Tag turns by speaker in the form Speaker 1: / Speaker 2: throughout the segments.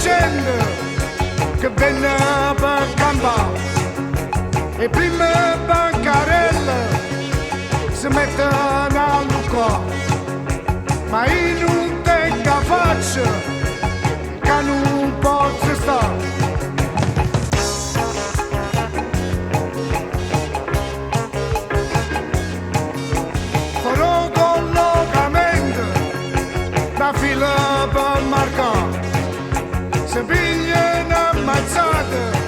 Speaker 1: gente che venne per campare e prima bancarelle si mettono a lucrare, ma io non tengo faccia che non posso stare. Farò collocamento da fila per marcare, se pigliano ammazzate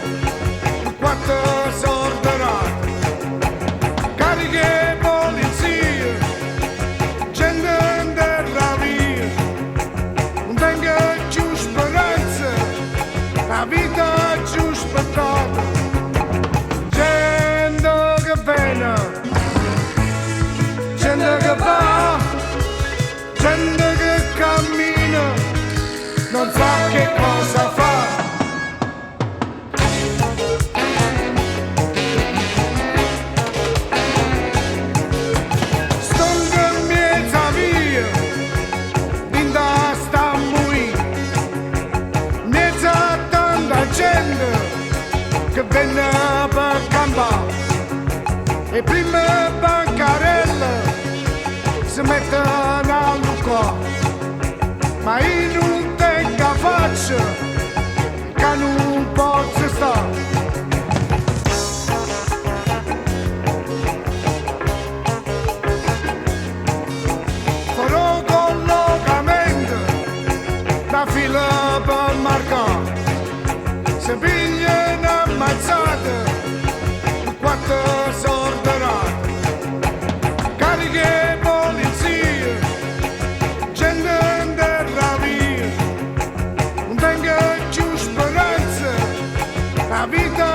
Speaker 1: quattro sorderate, cariche polizie, gente in terra via, non tengo più speranza, la vita è più spettata, gente che viene, gente che va, gente che cammina, non sa che cosa fa. Che venne per campare e prima bancarelle si mettono a lucrare, ma io non tengo faccia che non posso stare. Farò collocamento da fila per marcare, se pigliano ammazzate quattro sorderate, cariche polizie, gente in terra via, non tengo più speranza, la vita